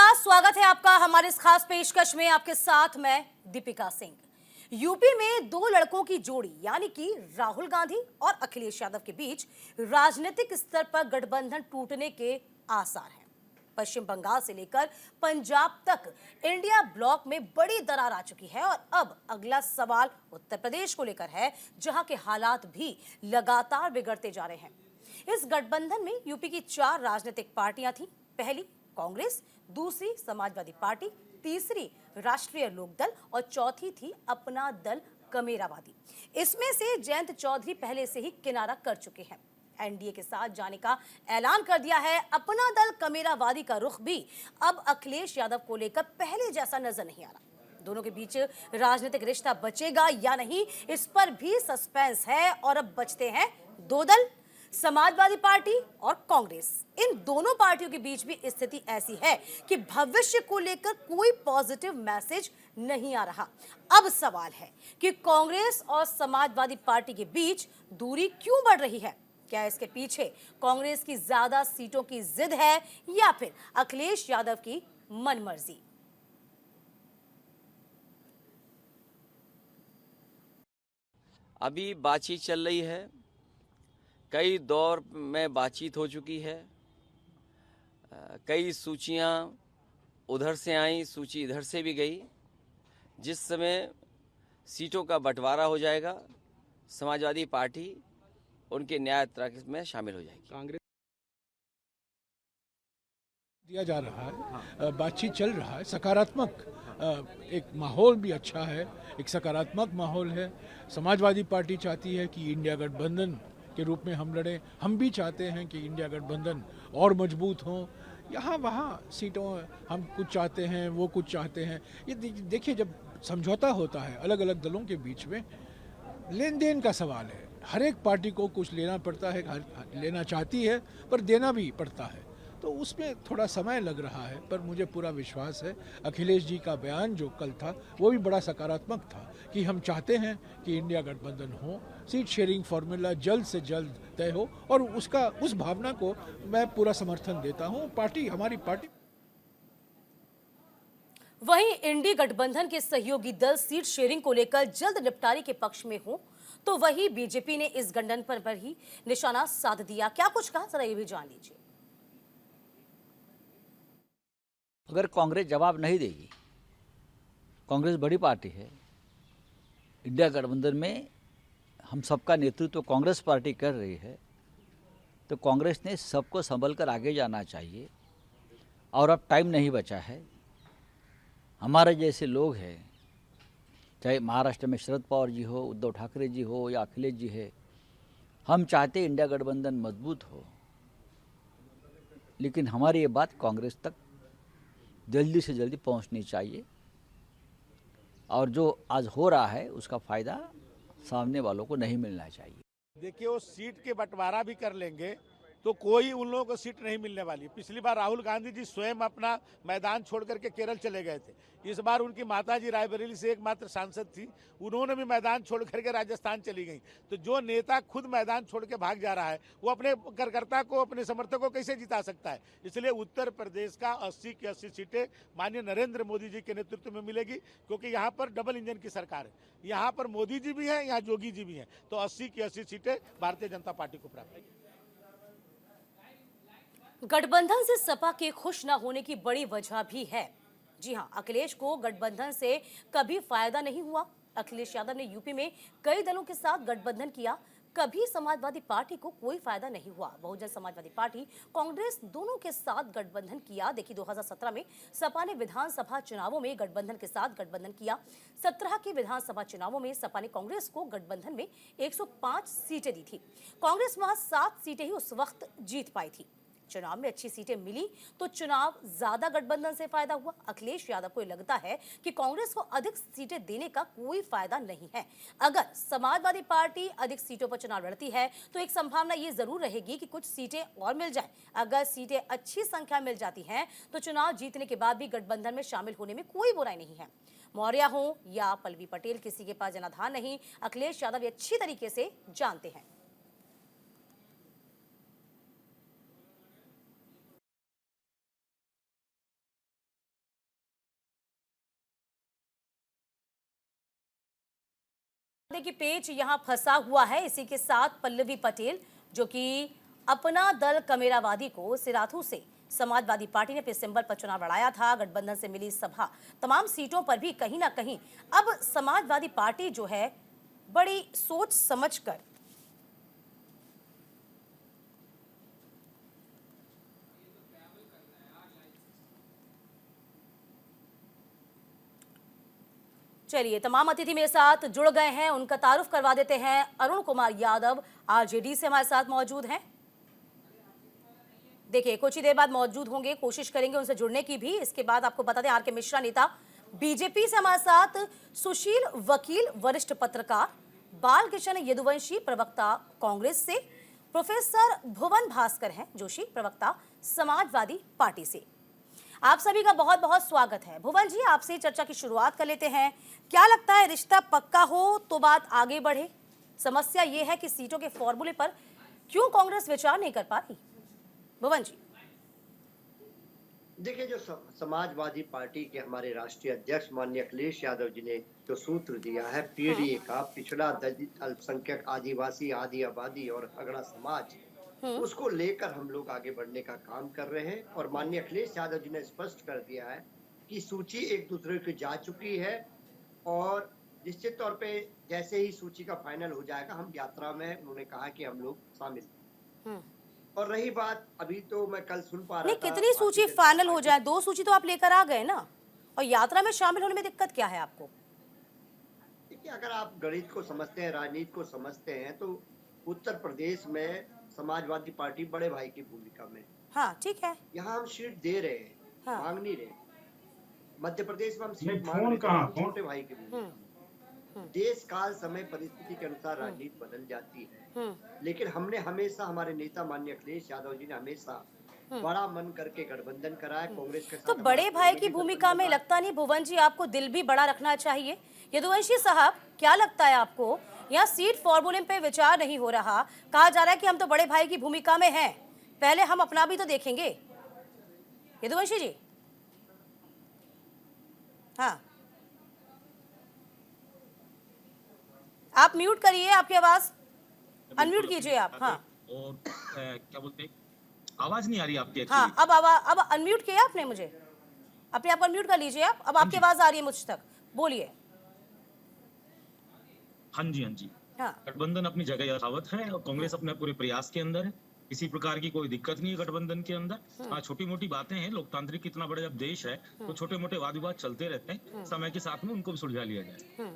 नमस्कार, स्वागत है आपका हमारे इस खास पेशकश में। आपके साथ मैं दीपिका सिंह। यूपी में दो लड़कों की जोड़ी यानी कि राहुल गांधी और अखिलेश यादव के बीच राजनीतिक स्तर पर गठबंधन टूटने के आसार हैं। पश्चिम बंगाल से लेकर पंजाब तक इंडिया ब्लॉक में बड़ी दरार आ चुकी है और अब अगला सवाल उत्तर प्रदेश को लेकर है, जहां के हालात भी लगातार बिगड़ते जा रहे हैं। इस गठबंधन में यूपी की 4 राजनीतिक पार्टियां थीं। पहली कांग्रेस, दूसरी समाजवादी पार्टी, तीसरी राष्ट्रीय लोकदल और चौथी थी अपना दल कमेरावादी। इसमें से जयंत चौधरी पहले से ही किनारा कर चुके हैं, एनडीए के साथ जाने का ऐलान कर दिया है। अपना दल कमेरावादी का रुख भी अब अखिलेश यादव को लेकर पहले जैसा नजर नहीं आ रहा। दोनों के बीच राजनीतिक रिश्ता बचेगा या नहीं, इस पर भी सस्पेंस है। और अब बचते हैं दो दल, समाजवादी पार्टी और कांग्रेस। इन दोनों पार्टियों के बीच भी स्थिति ऐसी है कि भविष्य को लेकर कोई पॉजिटिव मैसेज नहीं आ रहा। अब सवाल है कि कांग्रेस और समाजवादी पार्टी के बीच दूरी क्यों बढ़ रही है? क्या इसके पीछे कांग्रेस की ज्यादा सीटों की जिद है या फिर अखिलेश यादव की मनमर्जी? अभी बातचीत चल रही है, कई दौर में बातचीत हो चुकी है। कई सूचियां उधर से आई, सूची इधर से भी गई। जिस समय सीटों का बंटवारा हो जाएगा, समाजवादी पार्टी उनके न्याय यात्रा में शामिल हो जाएगी। कांग्रेस दिया जा रहा है, बातचीत चल रहा है, सकारात्मक एक माहौल भी अच्छा है, एक सकारात्मक माहौल है। समाजवादी पार्टी चाहती है कि इंडिया गठबंधन के रूप में हम लड़ें। हम भी चाहते हैं कि इंडिया गठबंधन और मजबूत हो। यहाँ वहाँ सीटों हम कुछ चाहते हैं, वो कुछ चाहते हैं। ये देखिए, जब समझौता होता है अलग अलग दलों के बीच में, लेन देन का सवाल है। हर एक पार्टी को कुछ लेना पड़ता है, लेना चाहती है पर देना भी पड़ता है, तो उसमें थोड़ा समय लग रहा है। पर मुझे पूरा विश्वास है, अखिलेश जी का बयान जो कल था वो भी बड़ा सकारात्मक था कि हम चाहते हैं कि इंडिया गठबंधन हो, सीट शेयरिंग फार्मूला जल्द से जल्द तय हो, और उस भावना को मैं पूरा समर्थन देता हूँ। पार्टी, हमारी पार्टी। वहीं इंडी गठबंधन के सहयोगी दल सीट शेयरिंग को लेकर जल्द निपटारे के पक्ष में हो, तो वही बीजेपी ने इस गठबंधन पर ही निशाना साध दिया। क्या कुछ कहा, जरा ये भी जान लीजिए। अगर कांग्रेस जवाब नहीं देगी, कांग्रेस बड़ी पार्टी है, इंडिया गठबंधन में हम सबका नेतृत्व कांग्रेस पार्टी कर रही है, तो कांग्रेस ने सबको संभल कर आगे जाना चाहिए। और अब टाइम नहीं बचा है। हमारे जैसे लोग हैं, चाहे महाराष्ट्र में शरद पवार जी हो, उद्धव ठाकरे जी हो या अखिलेश जी है, हम चाहते इंडिया गठबंधन मजबूत हो, लेकिन हमारी ये बात कांग्रेस तक जल्दी से जल्दी पहुंचनी चाहिए। और जो आज हो रहा है उसका फ़ायदा सामने वालों को नहीं मिलना चाहिए। देखिए, वो सीट के बंटवारा भी कर लेंगे तो कोई उन लोगों को सीट नहीं मिलने वाली। पिछली बार राहुल गांधी जी स्वयं अपना मैदान छोड़ करके केरल चले गए थे। इस बार उनकी माताजी रायबरेली से एकमात्र सांसद थी, उन्होंने भी मैदान छोड़ करके राजस्थान चली गई। तो जो नेता खुद मैदान छोड़ के भाग जा रहा है, वो अपने कार्यकर्ता को, अपने समर्थकों को कैसे जिता सकता है? इसलिए उत्तर प्रदेश का 80 की 80 सीटें माननीय नरेंद्र मोदी जी के नेतृत्व में मिलेगी, क्योंकि यहाँ पर डबल इंजन की सरकार है। यहाँ पर मोदी जी भी हैं, यहाँ जोगी जी भी हैं। तो 80 की 80 सीटें भारतीय जनता पार्टी को प्राप्त होगी। गठबंधन से सपा के खुश न होने की बड़ी वजह भी है। जी हां, अखिलेश को गठबंधन से कभी फायदा नहीं हुआ। अखिलेश यादव ने यूपी में कई दलों के साथ गठबंधन किया, कभी समाजवादी पार्टी को कोई फायदा नहीं हुआ। बहुजन समाजवादी पार्टी, कांग्रेस दोनों के साथ गठबंधन किया। देखिए, 2017 में सपा ने विधानसभा चुनावों में गठबंधन के साथ गठबंधन किया। 17 के विधानसभा चुनावों में सपा ने कांग्रेस को गठबंधन में 105 सीटें दी थी। कांग्रेस वहां 7 सीटें ही उस वक्त जीत पाई थी। चुनाव में अच्छी सीटें मिली तो चुनाव ज्यादा गठबंधन से फायदा हुआ। अखिलेश यादव को लगता है कि कांग्रेस को अधिक सीटें देने का कोई फायदा नहीं है। अगर समाजवादी पार्टी अधिक सीटों पर चुनाव लड़ती है तो एक संभावना ये जरूर रहेगी कि कुछ सीटें और मिल जाए। अगर सीटें अच्छी संख्या मिल जाती हैं तो चुनाव जीतने के बाद भी गठबंधन में शामिल होने में कोई बुराई नहीं है। मौर्य हो या पल्लवी पटेल, किसी के पास जनाधार नहीं। अखिलेश यादव ये अच्छी तरीके से जानते हैं। देखिए पेच यहां फंसा हुआ है। इसी के साथ पल्लवी पटेल जो कि अपना दल कमेरावादी को सिराथू से समाजवादी पार्टी ने अपने सिंबल पर चुनाव लड़ाया था। गठबंधन से मिली सभा तमाम सीटों पर भी कहीं ना कहीं अब समाजवादी पार्टी जो है बड़ी सोच समझकर चलिए तमाम अतिथि मेरे साथ जुड़ गए हैं, उनका तारुफ करवा देते हैं। अरुण कुमार यादव आरजेडी से हमारे साथ मौजूद हैं। देखिए कुछ ही देर बाद मौजूद होंगे, कोशिश करेंगे उनसे जुड़ने की भी। इसके बाद आपको बता दें आर.के. मिश्रा नेता बीजेपी से हमारे साथ, सुशील वकील वरिष्ठ पत्रकार, बाल किशन यदुवंशी प्रवक्ता कांग्रेस से, प्रोफेसर भुवन भास्कर हैं जोशी प्रवक्ता समाजवादी पार्टी से। आप सभी का बहुत बहुत स्वागत है। भुवन जी आपसे चर्चा की शुरुआत कर लेते हैं। क्या लगता है रिश्ता पक्का हो तो बात आगे बढ़े? समस्या ये है कि सीटों के फॉर्मूले पर क्यों कांग्रेस विचार नहीं कर पा रही? भुवन जी देखिए, जो समाजवादी पार्टी के हमारे राष्ट्रीय अध्यक्ष माननीय अखिलेश यादव जी ने जो सूत्र दिया है पीडीए का, पिछड़ा दलित अल्पसंख्यक आदिवासी आदि आबादी और अगड़ा समाज, उसको लेकर हम लोग आगे बढ़ने का काम कर रहे हैं। और माननीय अखिलेश यादव जी ने स्पष्ट कर दिया है कि सूची एक दूसरे की जा चुकी है और निश्चित तौर पे जैसे ही सूची का फाइनल हो जाएगा हम यात्रा में, उन्होंने कहा कि हम लोग शामिल। और रही बात, अभी तो मैं कल सुन पा रहा था, कितनी सूची फाइनल हो जाए, 2 सूची तो आप लेकर आ गए ना, और यात्रा में शामिल होने में दिक्कत क्या है आपको? देखिए, अगर आप गणित को समझते हैं, राजनीति को समझते हैं, तो उत्तर प्रदेश में समाजवादी पार्टी बड़े भाई की भूमिका में। हाँ ठीक है, यहाँ हम सीट दे रहे हैं, हाँ। मांग नहीं रहे। मध्य प्रदेश में हम सीट मांग रहे हैं, छोटे भाई की भूमिका में। देश काल समय परिस्थिति के अनुसार राजनीति बदल जाती है, लेकिन हमने हमेशा, हमारे नेता माननीय अखिलेश यादव जी ने हमेशा बड़ा मन करके गठबंधन कराया कांग्रेस के साथ। तो बड़े भाई की भूमिका में लगता नहीं भुवन जी आपको दिल भी बड़ा रखना चाहिए? यदुवंशी साहब क्या लगता है आपको, यहाँ सीट फॉर्मूले पे विचार नहीं हो रहा, कहा जा रहा है कि हम तो बड़े भाई की भूमिका में हैं, पहले हम अपना भी तो देखेंगे। यदुवंशी जी हाँ, आप म्यूट करिए, आपकी आवाज अनम्यूट कीजिए आप। हाँ और क्या बोलते हैं, आवाज नहीं आ रही आपकी? हाँ अब आवाज, अब अनम्यूट किया आपने मुझे, अपने आप अनम्यूट कर लीजिए आप, अब आपकी आवाज आ रही है मुझ तक, बोलिए। हाँ जी हाँ गठबंधन अपनी जगह यथावत है और कांग्रेस अपने पूरे प्रयास के अंदर है। किसी प्रकार की कोई दिक्कत नहीं है गठबंधन के अंदर। हाँ, छोटी मोटी बातें हैं, लोकतांत्रिक इतना बड़ा जब देश है तो छोटे मोटे वाद विवाद चलते रहते हैं, समय के साथ में उनको भी सुलझा लिया जाए।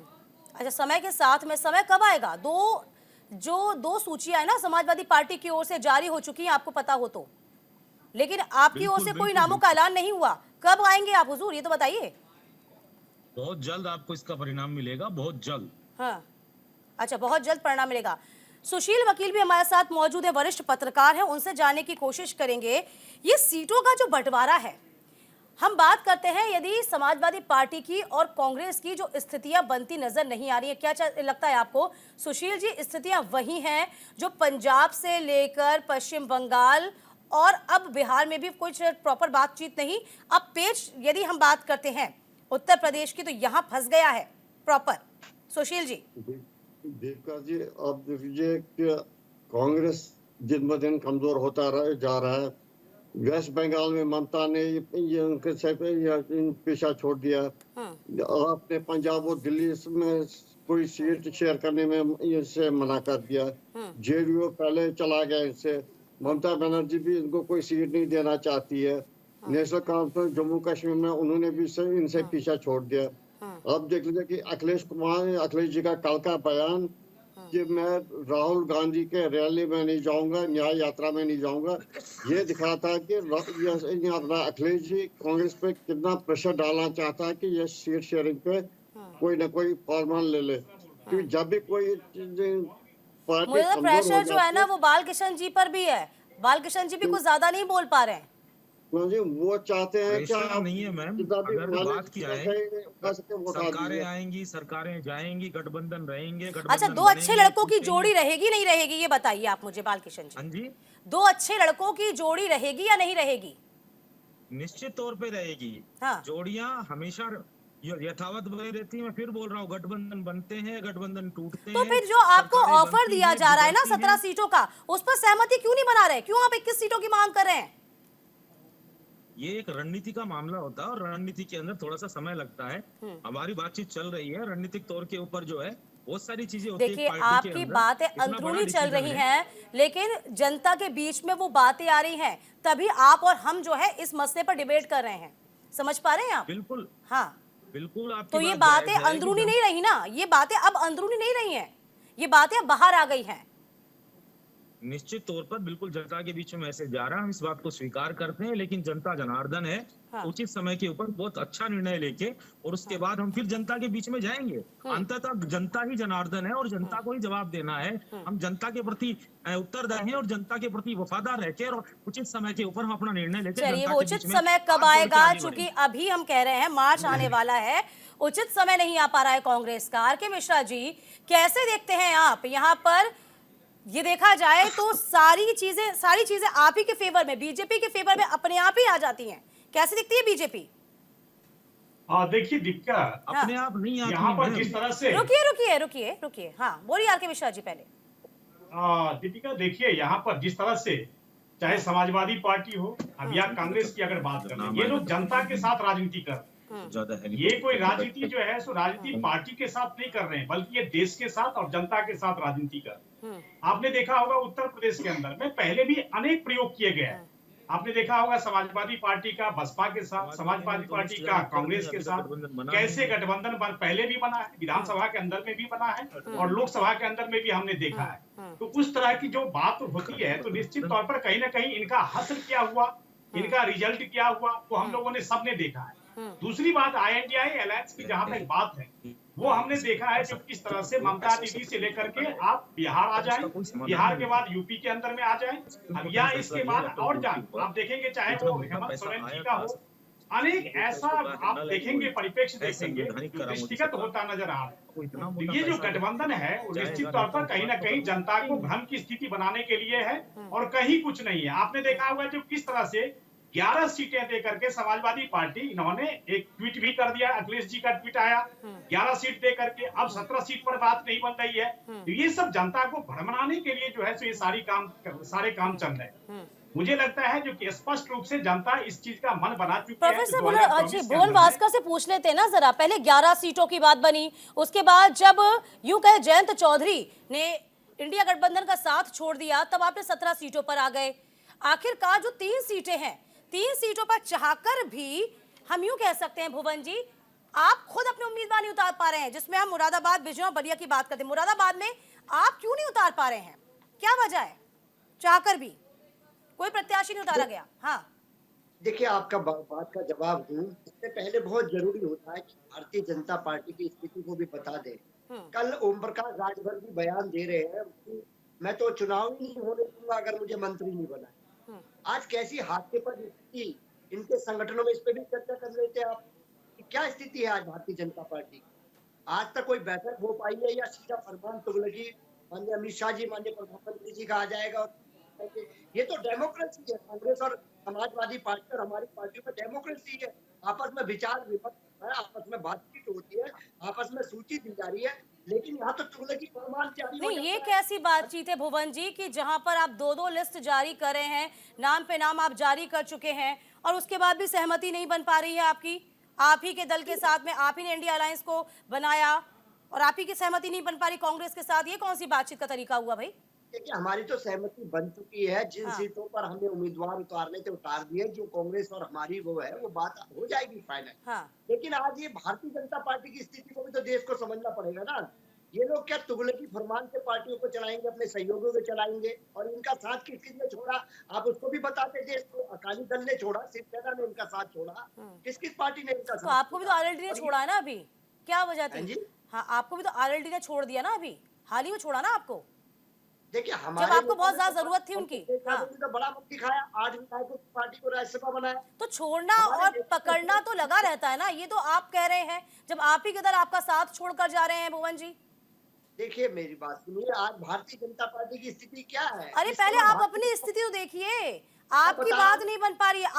अच्छा, समय के साथ में, समय कब आएगा? दो सूचियां है ना समाजवादी पार्टी की ओर से जारी हो चुकी हैं, आपको पता हो तो, लेकिन आपकी ओर से कोई नामों का ऐलान नहीं हुआ। कब आएंगे आप हुजूर, ये तो बताइए। बहुत जल्द आपको इसका परिणाम मिलेगा, बहुत जल्द। हाँ अच्छा, बहुत जल्द परिणाम मिलेगा। सुशील वकील भी हमारे साथ मौजूद है, वरिष्ठ पत्रकार हैं, उनसे जानने की कोशिश करेंगे ये सीटों का जो बंटवारा है। हम बात करते हैं यदि समाजवादी पार्टी की और कांग्रेस की जो स्थितियां बनती नजर नहीं आ रही है, क्या लगता है आपको सुशील जी? स्थितियां वही हैं जो पंजाब से लेकर पश्चिम बंगाल और अब बिहार में भी कुछ प्रॉपर बातचीत नहीं। अब पेच यदि हम बात करते हैं उत्तर प्रदेश की, तो यहाँ फंस गया है प्रॉपर। सुशील जी दीपिका जी, अब देखिए कि कांग्रेस दिन ब दिन कमजोर होता जा रहा है। वेस्ट बंगाल में ममता ने ये उनके से पीछा छोड़ दिया। आपने पंजाब और दिल्ली में कोई सीट शेयर करने में इससे मना कर दिया। जेडीयू पहले चला गया इससे। ममता बनर्जी भी इनको कोई सीट नहीं देना चाहती है। नेशनल कॉन्फ्रेंस जम्मू कश्मीर में उन्होंने भी इनसे पीछा छोड़ दिया। अब देख लीजिए कि अखिलेश जी का कल का बयान कि मैं राहुल गांधी के रैली में नहीं जाऊंगा, न्याय यात्रा में नहीं जाऊंगा, ये दिखा था कि अखिलेश जी कांग्रेस पे कितना प्रेशर डालना चाहता है कि ये सीट शेयरिंग पे कोई ना कोई फॉर्मूला ले ले। क्योंकि जब भी कोई मुझे प्रेशर जो है ना वो बाल किशन जी पर भी है, बाल किशन जी भी कुछ ज्यादा नहीं बोल पा रहे हैं। वो चाहते हैं क्या नहीं है मैम, अगर बात किया है सरकारें आएंगी, सरकारें जाएंगी, गठबंधन रहेंगे। अच्छा, 2 अच्छे लड़कों की जोड़ी रहेगी नहीं रहेगी, ये बताइए आप मुझे बाल किशन जी। हाँ जी, 2 अच्छे लड़कों की जोड़ी रहेगी या नहीं रहेगी? निश्चित तौर पे रहेगी। हाँ। जोड़ियां हमेशा यथावत बनी रहती है। मैं फिर बोल रहा हूँ, गठबंधन बनते हैं, गठबंधन टूटते तो हैं। फिर जो आपको सरकारें ऑफर बनती दिया हैं, जा रहा है ना बिगड़ती 17 हैं। सीटों का, उस पर सहमति क्यों नहीं बना रहे? क्यों आप 21 सीटों की मांग कर रहे हैं? ये एक रणनीति का मामला होता है और रणनीति के अंदर थोड़ा सा समय लगता है। हमारी बातचीत चल रही है, रणनीतिक तौर के ऊपर जो है बहुत सारी चीजें होती है देखिए, पार्टी के आपकी अंदर। बातें इतना बड़ा अंदरूनी चल डिसीजन रही है। हैं, लेकिन जनता के बीच में वो बातें आ रही हैं, तभी आप और हम जो है इस मसले पर डिबेट कर रहे हैं। समझ पा रहे हैं आप? बिल्कुल हाँ, बिल्कुल आपकी तो ये बात बातें जायज है कि अंदरूनी नहीं रही ना, ये बातें अब अंदरूनी नहीं रही हैं, ये बातें अब बाहर आ गई हैं। निश्चित तौर पर बिल्कुल जनता के बीच में मैसेज जा रहा है, हम इस बात को स्वीकार करते हैं। लेकिन जनता जनार्दन है, हाँ। उचित समय के ऊपर बहुत अच्छा निर्णय लेके और उसके बाद हम फिर जनता के बीच में जाएंगे। अंततः जनता ही जनार्दन है और जनता को ही जवाब देना है। हम जनता के प्रति उत्तरदायी हैं और जनता के प्रति वफादार रहकर और उचित समय के ऊपर हम अपना निर्णय लेकर चलिए, जनता वो के उचित बीच में समय कब हाथ जोड़ के आएगा? आगे चूंकि बढ़ेंगे। अभी हम कह रहे हैं मार्च आने वाला है, उचित समय नहीं आ पा रहा है कांग्रेस का। आर के मिश्रा जी, कैसे देखते हैं आप? यहाँ पर ये देखा जाए तो सारी चीजें आप ही के फेवर में, बीजेपी के फेवर में अपने आप ही आ जाती हैं। कैसे दिखती है बीजेपी? देखिए दीपिका, अपने आप नहीं आती यहाँ पर है। जिस तरह से रुकिए। हाँ, बोलिए आर के मिश्रा जी पहले। दीपिका देखिए, यहाँ पर जिस तरह से चाहे समाजवादी पार्टी हो अब या कांग्रेस की अगर बात करें, ये लोग जनता के साथ राजनीति कर रहे हैं। ज्यादा है ये कोई राजनीति जो है सो राजनीति पार्टी के साथ नहीं कर रहे हैं, बल्कि ये देश के साथ और जनता के साथ राजनीति कर रहे हैं। आपने देखा होगा उत्तर प्रदेश के अंदर में पहले भी अनेक प्रयोग किए गए हैं। आपने देखा होगा समाजवादी पार्टी का बसपा के साथ, समाजवादी पार्टी का कांग्रेस के साथ कैसे गठबंधन पहले भी बना है, विधानसभा के अंदर में भी बना है और लोकसभा के अंदर में भी हमने देखा है। तो उस तरह की जो बात होती है तो निश्चित तौर पर कहीं ना कहीं इनका हासिल क्या हुआ, इनका रिजल्ट क्या हुआ, वो हम लोगों ने सबने देखा है। दूसरी बात, INDI अलायंस की जहां तक बात है, वो हमने देखा है जो किस तरह से ममता दीदी से लेकर के आप बिहार आ जाए, बिहार के बाद यूपी के अंदर में आ जाए, अब या इसके बाद और जान आप देखेंगे, चाहे वो हेमंत सोरेन जी का हो, अनेक ऐसा आप देखेंगे परिप्रेक्ष्य देखेंगे जो दृष्टिगत होता नजर आ रहा है। ये जो गठबंधन है वो निश्चित तौर पर कहीं ना कहीं जनता को भ्रम की स्थिति बनाने के लिए है और कहीं कुछ नहीं है। आपने देखा होगा जो किस तरह से 11 सीटें दे करके समाजवादी पार्टी, इन्होंने एक ट्वीट भी कर दिया, अखिलेश जी का ट्वीट आया, 11 सीट दे करके अब 17 सीट पर बात नहीं बन रही है। तो ये सब जनता को भ्रमणाने के लिए जो है सो ये सारे काम चल रहे हैं। मुझे लगता है जो कि स्पष्ट रूप से जनता इस चीज का मन बना चुकी है। प्रोफेसर भुवन भास्कर से पूछ लेते हैं ना जरा। पहले 11 सीटों की बात बनी, उसके बाद जब यूं कहे जयंत चौधरी ने इंडिया गठबंधन का साथ छोड़ दिया, तब आपने 17 सीटों पर आ गए। आखिरकार जो 3 सीटें हैं, 3 सीटों पर चाहकर भी हम यूं कह सकते हैं भुवन जी, आप खुद अपने उम्मीदवार नहीं उतार पा रहे हैं। जिसमें हम मुरादाबाद, बिजनौर, बलिया की बात करते हैं, मुरादाबाद में आप क्यों नहीं उतार पा रहे हैं? क्या वजह है? चाहकर भी कोई प्रत्याशी नहीं उतारा गया। हाँ, देखिए, आपका बात का जवाब दूं इससे पहले बहुत जरूरी होता है कि भारतीय जनता पार्टी की स्थिति को भी बता दें। कल ओम प्रकाश राजभर भी बयान दे रहे हैं कि मैं तो चुनाव ही नहीं होने दूंगा अगर मुझे मंत्री नहीं बना। आज कैसी हादसे पर स्थिति इनके संगठनों में, इस पे भी चर्चा कर रहे थे आप, क्या स्थिति है आज भारतीय जनता पार्टी की? आज तक कोई बैठक हो पाई है या सीधा फरमान तुगलकी माननीय अमित शाह जी, माननीय प्रधानमंत्री जी का आ जाएगा? और ये तो डेमोक्रेसी है। कांग्रेस और समाजवादी पार्टी और हमारी पार्टी में डेमोक्रेसी है। आपस में विचार विमर्श है, आपस में बातचीत होती है, आपस में सूची दी जा रही है, लेकिन यहाँ तो तुगलकी फरमान जारी हो नहीं, जाता ये है। कैसी बातचीत है भुवन जी कि जहां पर आप 2-2 लिस्ट जारी कर रहे हैं, नाम पे नाम आप जारी कर चुके हैं और उसके बाद भी सहमति नहीं बन पा रही है आपकी? आप ही के दल के साथ में आप ही ने इंडिया अलायंस को बनाया और आप ही की सहमति नहीं बन पा रही कांग्रेस के साथ। ये कौन सी बातचीत का तरीका हुआ भाई? देखिए, हमारी तो सहमति बन चुकी है। जिन सीटों पर हमने उम्मीदवार उतारने थे उतार दिए, जो कांग्रेस और हमारी वो है वो बात हो जाएगी फाइनल। लेकिन आज ये भारतीय जनता पार्टी की स्थिति को भी तो देश को समझना पड़ेगा ना। ये लोग क्या तुगलकी फरमान से पार्टियों को चलाएंगे, अपने सहयोगियों को चलाएंगे? और इनका साथ किस किस ने छोड़ा आप उसको भी बताते देश को। अकाली दल ने छोड़ा, शिवसेना ने इनका साथ छोड़ा, किस किस पार्टी ने इनका साथ? तो आपको भी तो आरएलडी ने छोड़ा है ना अभी, क्या वजह थी? हाँ, आपको भी तो आरएलडी ने छोड़ दिया ना, अभी हाल ही में छोड़ा ना आपको। देखिए, जब आपको बहुत ज्यादा जरूरत थी उनकी। तो बड़ा मत दिखाया, 8 विधायकों की पार्टी को राज्यसभा बनाया। तो छोड़ना और पकड़ना तो लगा रहता है ना। ये तो आप कह रहे हैं जब आप ही के दल आपका साथ छोड़कर जा रहे हैं भुवन जी। देखिए, मेरी बात सुनिए, आज भारतीय जनता पार्टी की स्थिति क्या है? अरे पहले आप अपनी स्थिति तो देखिए। आपकी बात नहीं बन पा रही है।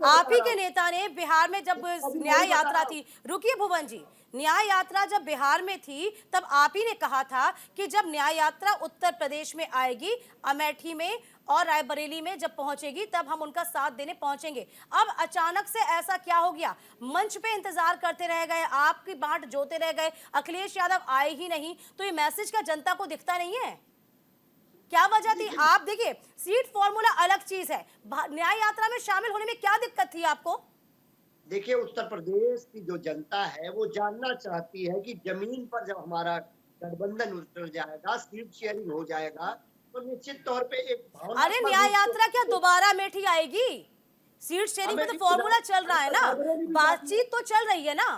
आप ही के नेता ने बिहार में जब न्याय यात्रा थी, रुकिए भुवन जी, न्याय यात्रा जब बिहार में थी तब आप ही ने कहा था कि जब न्याय यात्रा उत्तर प्रदेश में आएगी, अमेठी में और रायबरेली में जब पहुंचेगी तब हम उनका साथ देने पहुंचेंगे। अब अचानक से ऐसा क्या हो गया? मंच पे इंतजार करते रह गए, आपकी बाट जोते रह गए, अखिलेश यादव आए ही नहीं, तो ये मैसेज का जनता को दिखता नहीं है? क्या वजह थी? आप देखिए, सीट फॉर्मूला अलग चीज है, न्याय यात्रा में शामिल होने में क्या दिक्कत थी आपको? देखिए, उत्तर प्रदेश की जो जनता है वो जानना चाहती है कि जमीन पर जब हमारा गठबंधन उतर जाएगा, सीट शेयरिंग हो जाएगा, तो निश्चित तौर पे एक अरे न्याय यात्रा क्या दोबारा अमेठी आएगी? सीट शेयरिंग पे तो फॉर्मूला चल रहा है ना, बातचीत तो चल रही है ना।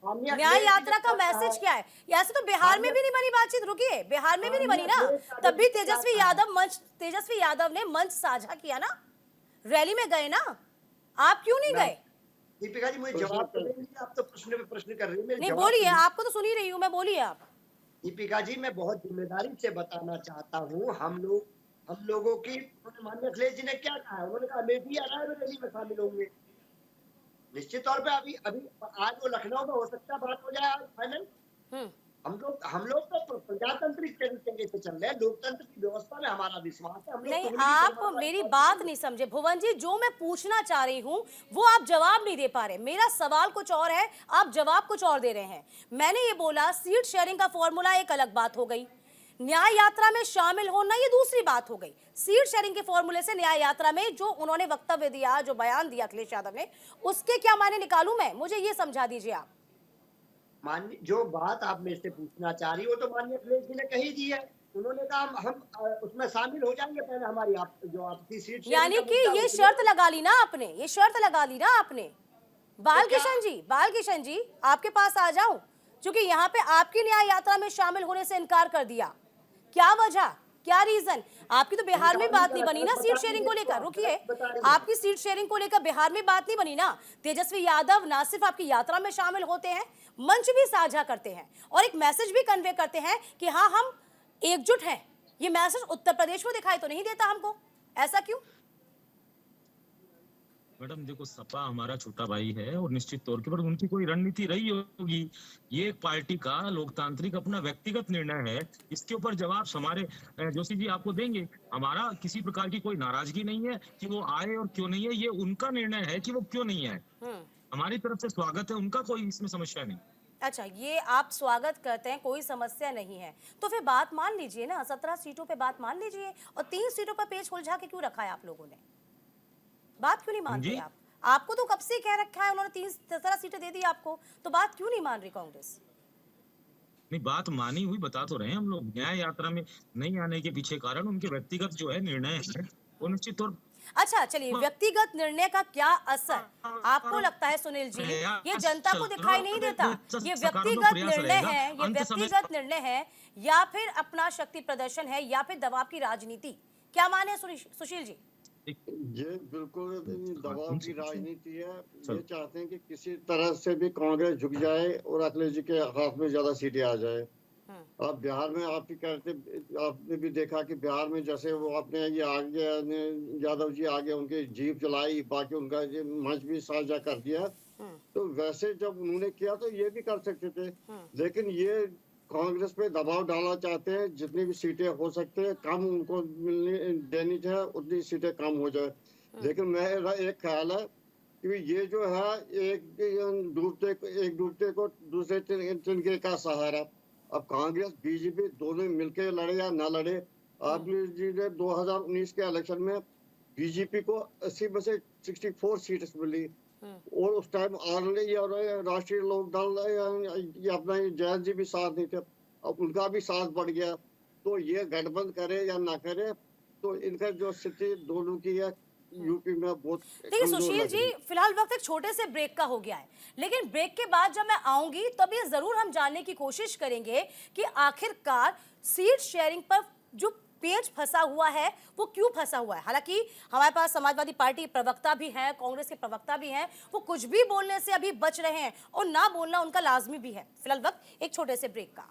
न्याय यात्रा का मैसेज क्या है? ऐसे तो बिहार में भी नहीं बनी बातचीत, रुकिए, बिहार में भी नहीं बनी ना, तब भी तेजस्वी यादव ने मंच साझा किया ना, रैली में गए ना, आप क्यों नहीं गए? दीपिका जी, मुझे जवाब तो देंगे, आप तो प्रश्न पे प्रश्न कर रही है। नहीं बोलिए, आपको तो सुन ही रही हूँ मैं, बोलिए आप। दीपिका जी, मैं बहुत जिम्मेदारी से बताना चाहता हूँ, हम लोगों की, माननीय अखिलेश जी ने क्या कहा? उन्होंने कहा अमेठी या रायबरेली में शामिल होंगे। निश्चित तौर पे अभी आज वो लखनऊ में हो सकता है बात हो जाए आज फाइनल। हम लोग तो प्रजातांत्रिक तरीके से चल रहे हैं, लोकतंत्र की व्यवस्था में हमारा विश्वास है। नहीं, आप मेरी बात नहीं समझे भुवन जी, जो मैं पूछना चाह रही हूँ वो आप जवाब नहीं दे पा रहे। मेरा सवाल कुछ और है, आप जवाब कुछ और दे रहे हैं। मैंने ये बोला सीट शेयरिंग का फॉर्मूला एक अलग बात हो गई, न्याय यात्रा में शामिल होना ये दूसरी बात हो गई। सीट शेयरिंग के फॉर्मूले से न्याय यात्रा में जो उन्होंने वक्तव्य दिया, जो बयान दिया अखिलेश यादव ने, उसके क्या मायने निकालूं मैं? मुझे ये समझा दीजिए आप। माननीय, जो बात आप मेरे से पूछना चाह रही हो तो माननीय अखिलेश जी ने कही दी है। उन्होंने कहा हम उसमें शामिल हो जाएंगे, पहले हमारी जो आपकी सीट, यानी कि ये शर्त लगा ली ना आपने, ये शर्त लगा ली ना आपने। बालकिशन जी आपके पास आ जाऊं, क्योंकि यहाँ पे आपकी न्याय यात्रा में शामिल होने से इनकार कर दिया, क्या वजह, क्या रीजन? आपकी तो बिहार में बात नहीं बनी ना सीट शेयरिंग को लेकर, रुकिए, आपकी सीट शेयरिंग को लेकर बिहार में बात नहीं बनी ना। तेजस्वी यादव ना सिर्फ आपकी यात्रा में शामिल होते हैं, मंच भी साझा करते हैं और एक मैसेज भी कन्वे करते हैं कि हाँ हम एकजुट हैं। ये मैसेज उत्तर प्रदेश में दिखाई तो नहीं देता हमको, ऐसा क्यों? मैडम देखो, सपा हमारा छोटा भाई है और निश्चित तौर के पर उनकी कोई रणनीति रही होगी। ये एक पार्टी का लोकतांत्रिक अपना व्यक्तिगत निर्णय है, इसके ऊपर जवाब हमारे जोशी जी आपको देंगे। हमारा किसी प्रकार की कोई नाराजगी नहीं है कि वो आए और क्यों नहीं है, ये उनका निर्णय है कि वो क्यों नहीं है। हमारी तरफ से स्वागत है उनका, कोई इसमें समस्या नहीं। अच्छा, ये आप स्वागत करते हैं, कोई समस्या नहीं है, तो फिर बात मान लीजिए ना, 17 सीटों पे बात मान लीजिए और 3 सीटों पर पेच उलझा के क्यों रखा है आप लोगों ने? बात क्यों नहीं मानते आप? आपको तो कब से कह रखा है उन्होंने 17 सीटें दे दी आपको, तो बात क्यों नहीं मान रही कांग्रेस? नहीं, बात मानी हुई बता तो रहे हैं हम लोग। न्याय यात्रा में नहीं आने के पीछे कारण उनके व्यक्तिगत जो है निर्णय है, वो निश्चित तौर। अच्छा चलिए, व्यक्तिगत निर्णय का क्या असर आपको लगता है सुनील जी, ये जनता को दिखाई नहीं देता? ये व्यक्तिगत निर्णय है, ये व्यक्तिगत निर्णय है या फिर अपना शक्ति प्रदर्शन है या फिर दबाव की राजनीति? क्या माने सुशील जी? ये बिल्कुल दबाव की राजनीति है। ये चाहते हैं कि किसी तरह से भी कांग्रेस झुक जाए और अखिलेश जी के हाथ में ज्यादा सीटें आ जाए। अब बिहार में आप कहते, आपने भी देखा कि बिहार में जैसे वो अपने ये आगे यादव जी आगे उनकी जीप चलाई, बाकी उनका मंच भी साझा कर दिया, तो वैसे जब उन्होंने किया तो ये भी कर सकते थे, लेकिन ये कांग्रेस पे दबाव डालना चाहते हैं, जितनी भी सीटें हो सकते हैं कम उनको देनी चाहिए, उतनी सीटें कम हो जाए। लेकिन मेरा एक ख्याल है कि ये जो है एक डूबते को दूसरे तिनके का सहारा। अब कांग्रेस बीजेपी दोनों मिलकर लड़े या ना लड़े, आप जी ने 2019 के इलेक्शन में बीजेपी को 80 में से 64 सीट मिली और उस टाइम राष्ट्रीय लोक दल ये अपना जयंत जी भी साथ नहीं थे, अब उनका भी साथ बढ़ गया। तो ये गठबंधन करे या ना करे, तो इनका जो स्थिति दोनों की है यूपी में बहुत। देखिए सुशील जी, फिलहाल वक्त एक छोटे से ब्रेक का हो गया है, लेकिन ब्रेक के बाद जब मैं आऊंगी तब ये जरूर हम जानने की कोशिश करेंगे कि आखिरकार सीट शेयरिंग पर जो पेच फंसा हुआ है वो क्यों फंसा हुआ है। हालांकि हमारे पास समाजवादी पार्टी प्रवक्ता भी हैं, कांग्रेस के प्रवक्ता भी हैं, वो कुछ भी बोलने से अभी बच रहे हैं और ना बोलना उनका लाजमी भी है। फिलहाल वक्त एक छोटे से ब्रेक का।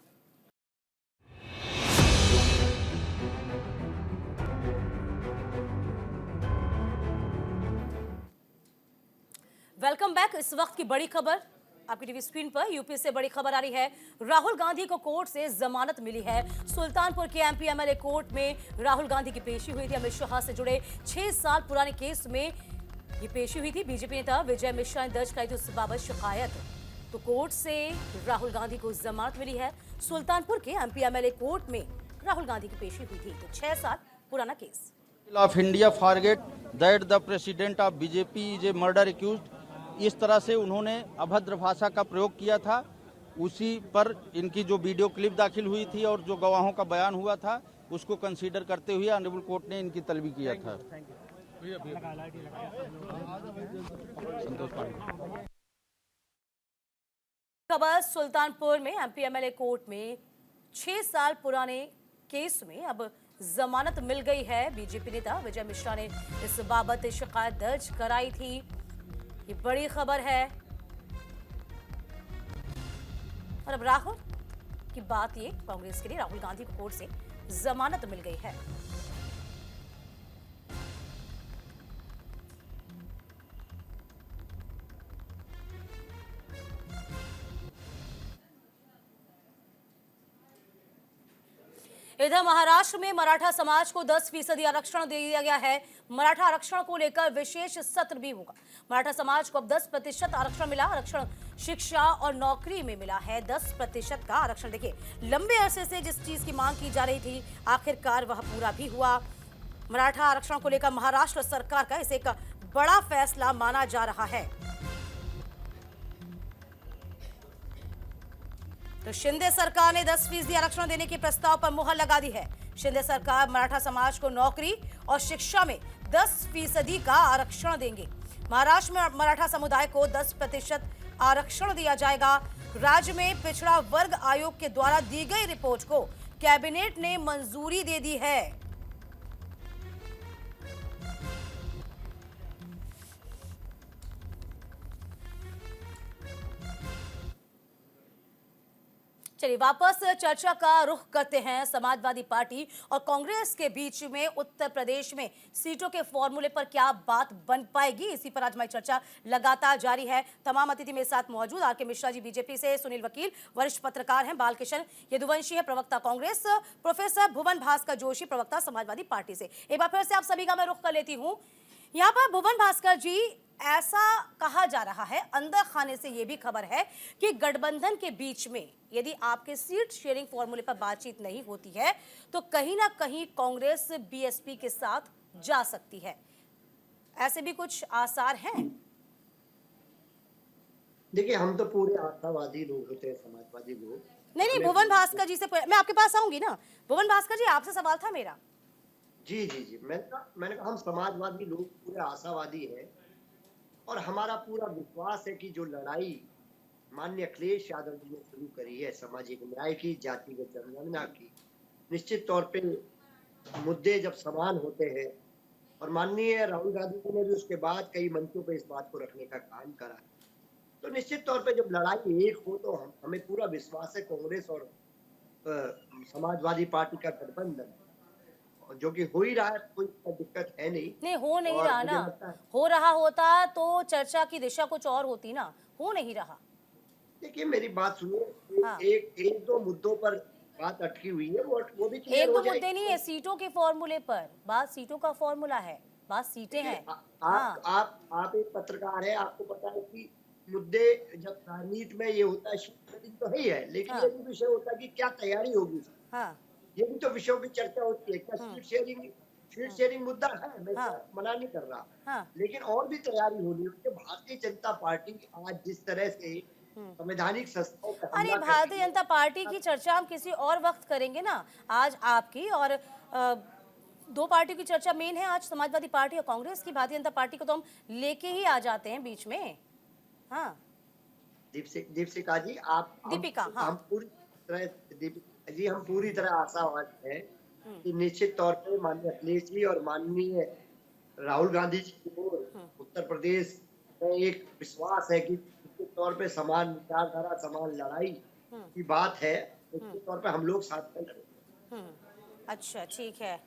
Welcome back. इस वक्त की बड़ी खबर आपकी टीवी स्क्रीन पर। यूपी से बड़ी खबर आ रही है। राहुल गांधी को कोर्ट से जमानत मिली है। सुल्तानपुर के एमपी एमएलए कोर्ट में राहुल गांधी की पेशी हुई थी। अमित शाह से जुड़े 6 साल पुराने केस में ये पेशी हुई थी। बीजेपी नेता विजय मिश्रा ने दर्ज कराई थी उस बाबत शिकायत। तो कोर्ट से राहुल गांधी को जमानत मिली है। सुल्तानपुर के एमपी एमएलए कोर्ट में राहुल गांधी की पेशी हुई थी। तो 6 साल पुराना case. of India forget that the president of BJP is a murder accused। इस तरह से उन्होंने अभद्र भाषा का प्रयोग किया था। उसी पर इनकी जो वीडियो क्लिप दाखिल हुई थी और जो गवाहों का बयान हुआ था उसको कंसीडर करते हुए ऑनरेबल कोर्ट ने इनकी तलबी किया था। खबर सुल्तानपुर में एमपी एमएलए कोर्ट में 6 साल पुराने केस में अब जमानत मिल गई है। बीजेपी नेता विजय मिश्रा ने इस बाबत शिकायत दर्ज कराई थी। ये बड़ी खबर है। और अब राहुल की बात, ये कांग्रेस के लिए राहुल गांधी को कोर्ट से जमानत मिल गई है। इधर महाराष्ट्र में मराठा समाज को 10% आरक्षण दे दिया गया है। मराठा आरक्षण को लेकर विशेष सत्र भी होगा। मराठा समाज को अब 10% आरक्षण मिला। आरक्षण शिक्षा और नौकरी में मिला है 10% का आरक्षण। देखिए, लंबे अरसे से जिस चीज की मांग की जा रही थी, आखिरकार वह पूरा भी हुआ। मराठा आरक्षण को लेकर महाराष्ट्र सरकार का इसे एक बड़ा फैसला माना जा रहा है। तो शिंदे सरकार ने 10% आरक्षण देने के प्रस्ताव पर मुहर लगा दी है। शिंदे सरकार मराठा समाज को नौकरी और शिक्षा में 10% का आरक्षण देंगे। महाराष्ट्र में मराठा समुदाय को 10% आरक्षण दिया जाएगा। राज्य में पिछड़ा वर्ग आयोग के द्वारा दी गई रिपोर्ट को कैबिनेट ने मंजूरी दे दी है। चलिए वापस चर्चा का रुख करते हैं। समाजवादी पार्टी और कांग्रेस के बीच में उत्तर प्रदेश में सीटों के फॉर्मूले पर क्या बात बन पाएगी, इसी पर आज हमारी चर्चा लगातार जारी है। तमाम अतिथि मेरे साथ मौजूद। आर के मिश्रा जी बीजेपी से, सुनील वकील वरिष्ठ पत्रकार हैं, बालकिशन यदुवंशी है प्रवक्ता कांग्रेस, प्रोफेसर भुवन भास्कर जोशी प्रवक्ता समाजवादी पार्टी से। एक बार फिर से आप सभी का मैं रुख कर लेती हूँ। यहाँ पर भुवन भास्कर जी, ऐसा कहा जा रहा है, अंदर खाने से यह भी खबर है कि गठबंधन के बीच में यदि आपके सीट शेयरिंग फॉर्मूले पर बातचीत नहीं होती है तो कहीं ना कहीं कांग्रेस बीएसपी के साथ जा सकती है। ऐसे भी कुछ आसार हैं? देखिए, हम तो पूरे आशावादी लोग होते हैं, समाजवादी लोग। नहीं, भुवन भास्कर जी से मैं आपके पास आऊंगी ना। भुवन भास्कर जी, आपसे सवाल था मेरा। जी मैंने कहा हम समाजवादी लोग पूरे आशावादी हैं और हमारा पूरा विश्वास है कि जो लड़ाई माननीय अखिलेश यादव जी ने शुरू करी है सामाजिक न्याय की, जातिगत जनगणना की, निश्चित तौर पे मुद्दे जब समान होते हैं और माननीय राहुल गांधी जी ने भी उसके बाद कई मंचों पे इस बात को रखने का काम करा, तो निश्चित तौर पे जब लड़ाई एक हो तो हमें पूरा विश्वास है कांग्रेस और समाजवादी पार्टी का गठबंधन जो कि हो ही रहा है, कोई दिक्कत है नहीं हो नहीं रहा ना। हो रहा होता तो चर्चा की दिशा कुछ और होती ना, हो नहीं रहा। देखिए, मेरी बात सुनिए। हाँ। एक दो मुद्दों पर बात अटकी हुई है, वो भी एक दो मुद्दे नहीं है, सीटों के फॉर्मूले पर बात, सीटों का फॉर्मूला है, बात सीटें हैं। आप एक पत्रकार है, आपको पता है कि मुद्दे जब राजनीति में ये होता है तो ही है, लेकिन ये भी विषय होता है कि क्या तैयारी होगी। ये भी तो विषयों की चर्चा होती है। क्या सीट शेयरिंग मुद्दा है, मैं मना नहीं कर रहा, लेकिन और भी तैयारी होनी है। भारतीय जनता पार्टी आज जिस तरह से संवैधानिक संस्थाओं पर अरे भारतीय जनता पार्टी की चर्चा हम किसी और वक्त करेंगे ना। आज आपकी और दो पार्टियों की चर्चा मेन है, आज समाजवादी पार्टी और कांग्रेस की। भारतीय जनता पार्टी को तो हम लेके ही आ जाते हैं बीच में। हाँ दीपिका जी, हम पूरी तरह आशावाद है कि निश्चित तौर पे माननीय अखिलेश जी और माननीय राहुल गांधी जी की ओर उत्तर प्रदेश में एक विश्वास है कि निश्चित तौर पे समान विचारधारा, समान लड़ाई की बात है। निश्चित तौर पे हम लोग साथ में लड़ेंगे। अच्छा, ठीक है।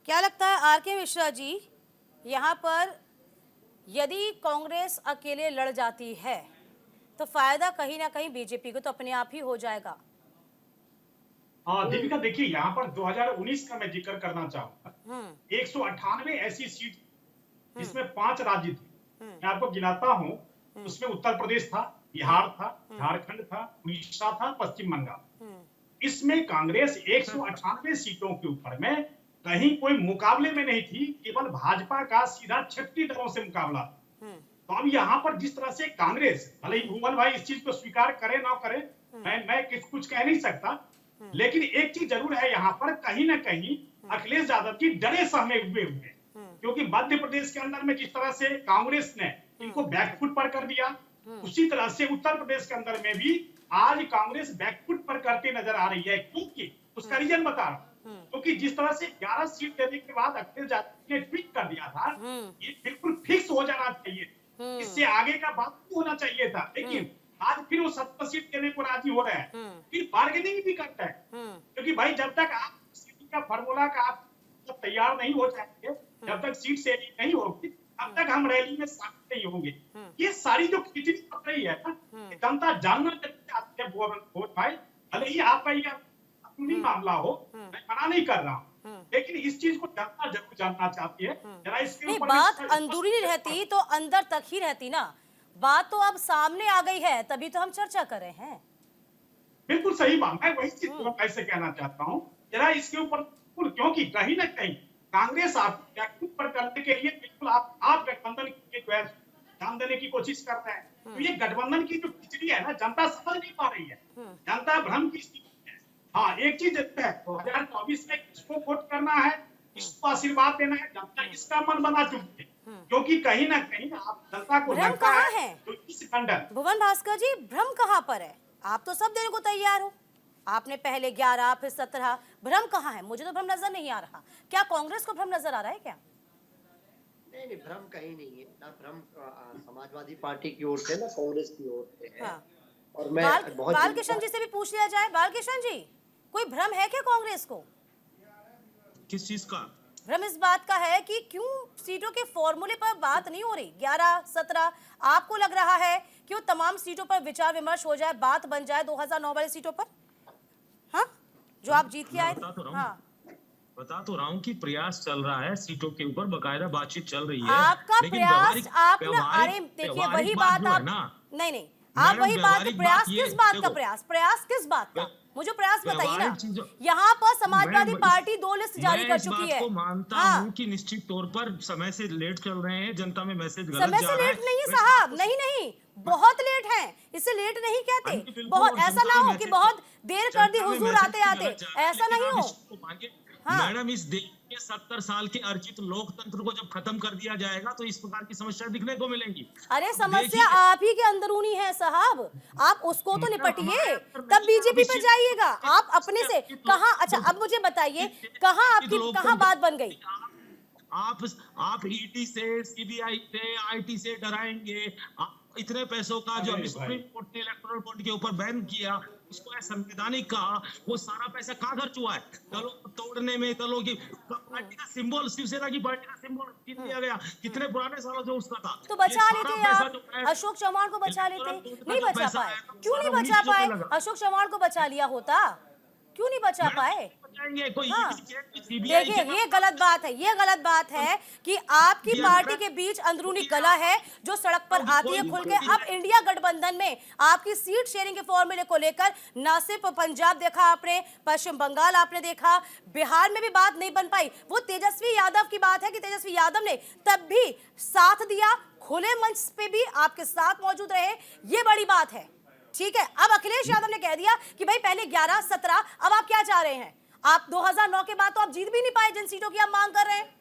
क्या लगता है आर के मिश्रा जी, यहाँ पर यदि कांग्रेस अकेले लड़ जाती है तो फायदा कहीं ना कहीं बीजेपी को तो अपने आप ही हो जाएगा। दीपिका देखिए, यहाँ पर 2019 का मैं जिक्र करना चाहूंगा। 198 ऐसी सीट जिसमें 5 राज्य थे, मैं आपको गिनाता हूँ। उसमें उत्तर प्रदेश था, बिहार था, झारखंड था, उड़ीसा था, पश्चिम बंगाल। इसमें कांग्रेस 198 सीटों के ऊपर में कहीं कोई मुकाबले में नहीं थी, केवल भाजपा का सीधा 36 दलों से मुकाबला। तो अब यहाँ पर जिस तरह से कांग्रेस, भले ही भूमन भाई इस चीज को स्वीकार करे ना करे, मैं कुछ कह नहीं सकता, लेकिन एक चीज जरूर है, यहाँ पर कहीं ना कहीं अखिलेश यादव की डरे सहमे हुए क्योंकि मध्य प्रदेश के अंदर में जिस तरह से कांग्रेस ने इनको बैकफुट पर कर दिया, उसी तरह से उत्तर प्रदेश के अंदर में भी आज कांग्रेस बैकफुट पर करते नजर आ रही है। क्योंकि उसका रीजन बता रहा हूं, क्योंकि जिस तरह से 11 सीट देने के बाद अखिलेश यादव ने ट्वीट कर दिया था, ये बिल्कुल फिक्स हो जाना चाहिए, इससे आगे का बात नहीं होना चाहिए था। लेकिन आज फिर वो 70 सीट देने को राजी हो रहे हैं, फिर बार्गेनिंग भी करता है, क्योंकि भाई जब तक आप सीट का फार्मूला का आप तैयार नहीं हो जाएंगे, जब तक सीट शेयरिंग नहीं होगी, अब तक हम रैली में शामिल नहीं होंगे। ये सारी जो खिचड़ी पड़ रही है ना, जनता जानना चाहती है वोट भाई, भले ही आपका ये अपनी मामला हो, मैं मना नहीं कर रहा हूँ, लेकिन इस चीज को जनता जरूर जानना चाहती है। जरा इसके ऊपर बात अंदरूनी रहती तो अंदर तक ही रहती ना, बात तो अब सामने आ गई है, तभी तो हम चर्चा कर रहे हैं। बिल्कुल सही बात, मैं वही चीज ऐसे कहना चाहता हूँ, जरा इसके ऊपर, क्योंकि कहीं ना कहीं कांग्रेस आपको पर करने के लिए बिल्कुल आप गठबंधन के ध्यान देने की कोशिश कर रहे हैं। तो ये गठबंधन की जो खिचड़ी है ना, जनता समझ नहीं पा रही है, जनता भ्रम की स्थिति है। हाँ, एक चीज है, 2024 में किसको वोट करना है, किसको आशीर्वाद देना है, जनता इसका मन बना चुकी है, क्योंकि कहीं ना कहीं आप जनता को भ्रम कहाँ है? तो इस खंडन भुवन भास्कर जी, भ्रम कहाँ पर है? आप तो सब देने को तैयार हो, आपने पहले 11 फिर 17, भ्रम कहाँ है? मुझे तो भ्रम नजर नहीं आ रहा। क्या कांग्रेस को भ्रम नजर आ रहा है क्या? नहीं, भ्रम कहीं नहीं है ना, भ्रम समाजवादी पार्टी की ओर से ना कांग्रेस की ओर से है। हाँ। और मैं बालकृष्ण जी से भी पूछ लिया जाए। बालकृष्ण जी, कोई भ्रम है क्या कांग्रेस को? किस चीज का भ्रम? इस बात का है कि क्यों सीटों के फॉर्मूले पर बात नहीं हो रही। 11, 17 आपको लग रहा है कि वो तमाम सीटों पर विचार विमर्श हो जाए, बात बन जाए 2009 वाली सीटों पर, हाँ, जो आप जीत के आए थे। हाँ, बता तो रहा हूँ कि प्रयास चल रहा है, सीटों के ऊपर बकायदा बातचीत चल रही है। आपका लेकिन प्रयास, आप ना, व्यवहारिक- अरे देखिए व्यवहारिक वही बात बात जो है आप ना, नहीं आप वही बात, व्यवहारिक प्रयास बात ये- किस बात का? देखो, प्रयास किस बात का? मुझे प्रयास बताइए ना। व्यवहारिक चीजों- यहाँ पर समाजवादी मैं- पार्टी 2 लिस्ट जारी कर चुकी है। मैं इस बात को मानता हाँ, हूँ कि निश्चित तौर पर समय से लेट चल रहे हैं, जनता में मैसेज गलत समय जा से रहा लेट नहीं है मैं साहब, नहीं बहुत लेट है, इसे लेट नहीं कहते। बिल्कुल, बहुत ऐसा जनता ना में हो कि मैसेज- बहुत देर कर दी जनता में हुजूर मैसेज आते तो आते, गलत जा रहा है, ऐसा लेकिन नहीं आप हो। इसको मानिए, हाँ। मैडम, इस देश के 70 साल के अर्जित लोकतंत्र को जब खत्म कर दिया जाएगा तो इस प्रकार की समस्या दिखने को मिलेंगी। अरे अब समस्या देखिए- आप ही के अंदरूनी है साहब, आप उसको तो निपटिए, तब बीजेपी पे जाइएगा। आप अपने से कहाँ, अच्छा अब मुझे बताइए कहाँ आपकी कहाँ बात बन गई? आप ईडी से, सीबीआई से, आईटी से डराएंगे। आप इतने पैसों का जो अभी सुप्रीम कोर्ट ने इलेक्टोरल बॉन्ड के ऊपर बैन किया, उसको असंवैधानिक कहा, वो सारा पैसा कहाँ खर्च हुआ है? दलों को तोड़ने में, दलों की पार्टी का सिंबल, शिवसेना की पार्टी का सिंबल छीन लिया गया, कितने पुराने सालों से उसका था। तो बचा ये सारा लेते पैसा आप, जो है, अशोक चौहान को बचा लेते, नहीं जो बचा पैसा पाए। है, क्यों नहीं सारा बचा उन्हीं पाए? चीजों पे लगा। अशोक चौहान को बचा लिया होता, क्यों नहीं बचा पाए? कोई हाँ। सीबीआई देखिए ये गलत बात है, ये गलत बात है कि आपकी पार्टी के बीच अंदरूनी कला है जो सड़क पर आती है खुल के। अब इंडिया गठबंधन में आपकी सीट शेयरिंग के फॉर्मूले को लेकर ना सिर्फ पंजाब देखा आपने, पश्चिम बंगाल आपने देखा, बिहार में भी बात नहीं बन पाई। वो तेजस्वी यादव की बात है कि तेजस्वी यादव ने तब भी साथ दिया, खुले मंच पे भी आपके साथ मौजूद रहे, ये बड़ी बात है। ठीक है, अब अखिलेश यादव ने कह दिया कि भाई पहले 11, 17, अब आप क्या चाह रहे हैं? आप 2009 के बाद तो आप जीत भी नहीं पाए जिन सीटों की आप मांग कर रहे हैं।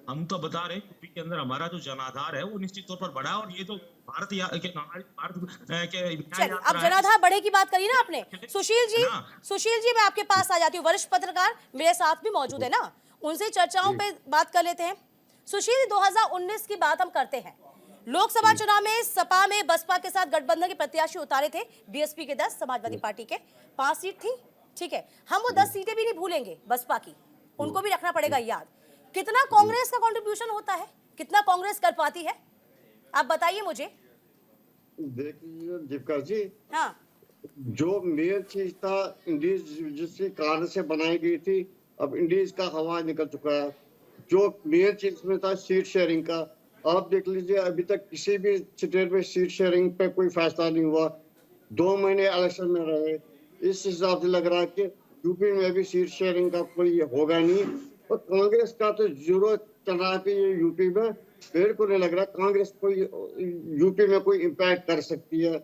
हम तो बता रहे हैं यूपी के अंदर हमारा जो जनाधार है वो निश्चित तौर पर बढ़ा, और ये तो भारत के चलिए अब जनाधार बढ़े की बात करी ना आपने। सुशील जी मैं आपके पास आ जाती हूँ, वरिष्ठ पत्रकार मेरे साथ भी मौजूद है ना, उनसे चर्चाओं पे बात कर लेते हैं। सुशील, 2019 की बात हम करते हैं। लोकसभा चुनाव में सपा में बसपा के साथ गठबंधन के प्रत्याशी उतारे थे, बीएसपी के 10, समाजवादी पार्टी के 5 सीट थी। ठीक है, हम वो 10 सीटें भी नहीं भूलेंगे बसपा की, उनको भी रखना पड़ेगा याद। कितना कांग्रेस का कंट्रीब्यूशन होता है, कितना कांग्रेस कर पाती है, आप बताइए मुझे। देखिए दीपिका जी, हाँ, जो मेन चीज था इंडीज जिसके कारण से बनाई गई थी, अब इंडीज का हवा निकल चुका है। जो मेन चीज में था सीट शेयरिंग का, आप देख लीजिए अभी तक किसी भी स्टेट में सीट शेयरिंग पे कोई फैसला नहीं हुआ। 2 महीने इलेक्शन में रहे, इस हिसाब से लग रहा है कि यूपी में भी सीट शेयरिंग का कोई होगा नहीं। और कांग्रेस का तो जीरो चल रहा है कि ये यूपी में, मेरे को नहीं लग रहा कांग्रेस कोई यूपी में कोई इम्पैक्ट कर सकती है।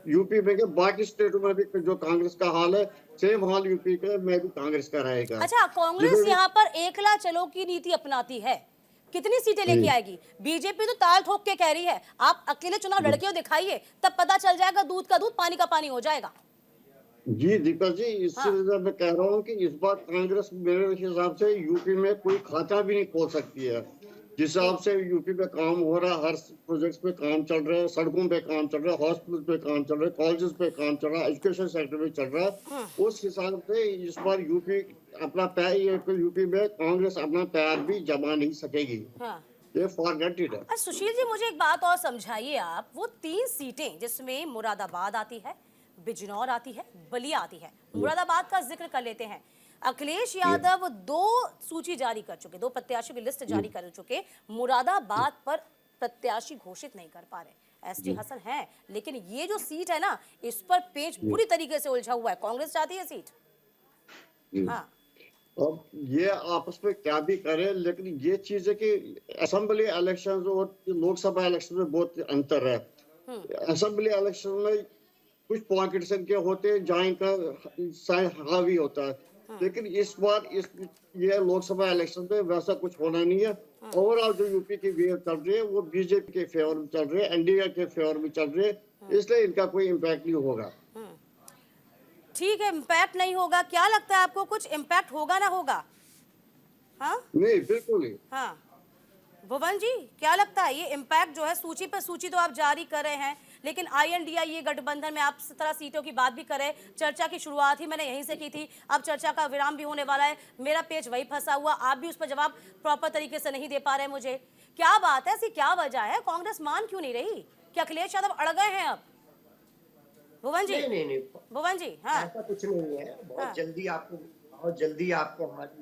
यूपी में के बाकी स्टेटों में भी जो कांग्रेस का हाल है, सेम हाल यूपी का में भी कांग्रेस का रहेगा। अच्छा, कांग्रेस यहाँ पर एकला चलो की नीति अपनाती है, कितनी सीटें लेके आएगी? बीजेपी तो ताल ठोक के कह रही है आप अकेले चुनाव लड़के हो दिखाइए, तब पता चल जाएगा दूध का दूध पानी का पानी हो जाएगा। जी दीपक जी, इससे मैं कह रहा हूँ कि इस बार कांग्रेस मेरे हिसाब से यूपी में कोई खाता भी नहीं खोल सकती है। जिस हिसाब से यूपी पे काम हो रहा है, हर प्रोजेक्ट पे काम चल रहा है, सड़कों पे काम चल रहा है, हॉस्पिटल पे काम चल रहा है, कॉलेजेस पे काम चल रहा है, एजुकेशन सेक्टर में चल रहा है, उस हिसाब से इस बार यूपी अपना पैर, यूपी में कांग्रेस अपना पैर भी जमा नहीं सकेगी। ये फॉर ग्रांटेड है। सुशील जी, मुझे एक बात और समझाइए आप, वो 3 सीटें जिसमें मुरादाबाद आती है, बिजनौर आती है, बलिया आती है। मुरादाबाद का जिक्र कर लेते हैं। अखिलेश यादव 2 सूची जारी कर चुके, 2 प्रत्याशी की लिस्ट जारी कर चुके, मुरादाबाद पर प्रत्याशी घोषित नहीं कर पा रहे। एसटी हसन है, लेकिन ये जो सीट है ना, इस पर पेच बुरी तरीके से उलझा हुआ है। कांग्रेस चाहती है सीट। हाँ, अब ये आपस में क्या भी करे, लेकिन ये चीज है कि असेंबली इलेक्शन और लोकसभा इलेक्शन में बहुत अंतर है। असेंबली इलेक्शन में कुछ पॉकेट्स के होते हैं जहाँ इनका हावी होता है, लेकिन इस बार ये लोकसभा इलेक्शन में वैसा कुछ होना नहीं है। ओवरऑल जो यूपी की वेव चल रही है वो बीजेपी के फेवर में चल रही है, एनडीए के फेवर में चल रही है, इसलिए इनका कोई इम्पैक्ट नहीं होगा। ठीक है, इम्पैक्ट नहीं होगा। क्या लगता है आपको, कुछ इम्पैक्ट होगा ना होगा? हाँ, नहीं, बिल्कुल नहीं। हाँ, भुवन जी, क्या लगता है ये इम्पैक्ट जो है, सूची पर सूची तो आप जारी कर रहे हैं, लेकिन INDA गठबंधन में आप इस तरह सीटों की बात भी करें, चर्चा की शुरुआत ही मैंने यहीं से की थी, अब चर्चा का विराम भी होने वाला है। मेरा पेज वही फंसा हुआ, आप भी उस पर जवाब प्रॉपर तरीके से नहीं दे पा रहे मुझे। क्या बात है, ऐसी क्या वजह है, कांग्रेस मान क्यों नहीं रही? क्या अखिलेश यादव अड़ गए हैं अब? भुवन जी, नहीं, भुवन जी, हाँ, ऐसा कुछ नहीं है। बहुत जल्दी आपको हमारी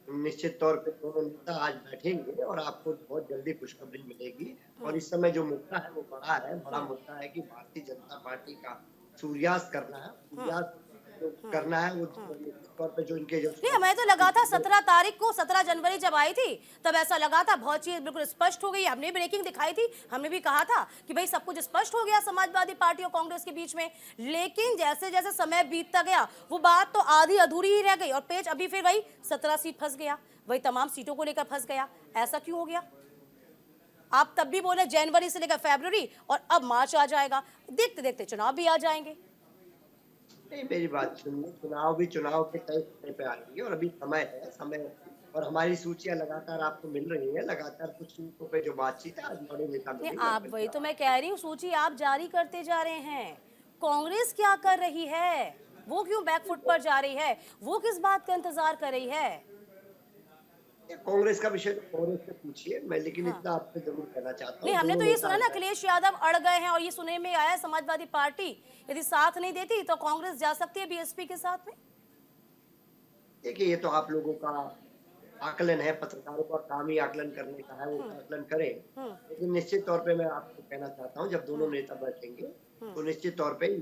निश्चित तौर पे दोनों नेता आज बैठेंगे और आपको बहुत जल्दी खुशखबरी मिलेगी। और इस समय जो मुद्दा है वो बड़ा मुद्दा है कि भारतीय जनता पार्टी का सूर्यास्त करना है, करना है वो तौर पे जो इनके नहीं, हमें तो लगा था 17 तारीख को, 17 जनवरी जब आई थी तब ऐसा लगा था बहुत चीज बिल्कुल स्पष्ट हो गई। हमने ब्रेकिंग दिखाई थी, हमने भी कहा था कि भाई सब कुछ स्पष्ट हो गया समाजवादी पार्टी और कांग्रेस के बीच में। लेकिन जैसे जैसे समय बीतता गया वो बात तो आधी अधूरी ही रह गई और पेज अभी फिर वही 17 सीट फंस गया, वही तमाम सीटों को लेकर फंस गया। ऐसा क्यों हो गया? आप तब भी बोले जनवरी से लेकर फरवरी, और अब मार्च आ जाएगा, देखते देखते चुनाव भी आ जाएंगे। नहीं, मेरी बात सुनिए, चुनाव के तय समय पे आ रही है और अभी समय और हमारी सूचियां लगातार आपको मिल रही है। लगातार कुछ सूचों पे जो बातचीत है आज बड़े नेता नहीं, आप वही तो मैं कह रही हूँ, सूची आप जारी करते जा रहे हैं, कांग्रेस क्या कर रही है? वो क्यों बैकफुट पर जा रही है? वो किस बात का इंतजार कर रही है? कांग्रेस का विषय कांग्रेस से पूछिए, मैं लेकिन इतना आपसे जरूर कहना चाहता हूँ। नहीं, हमने तो ये सुना ना अखिलेश यादव अड़ गए हैं, और ये सुनने में आया समाजवादी पार्टी यदि साथ नहीं देती तो कांग्रेस जा सकती है बीएसपी के साथ में। देखिए, ये तो आप लोगों का आकलन है, पत्रकारों का काम ही आकलन करने का है, वो आकलन करें। लेकिन निश्चित तौर पे मैं आपको कहना चाहता हूँ, जब दोनों नेता बैठेंगे तो निश्चित तौर पे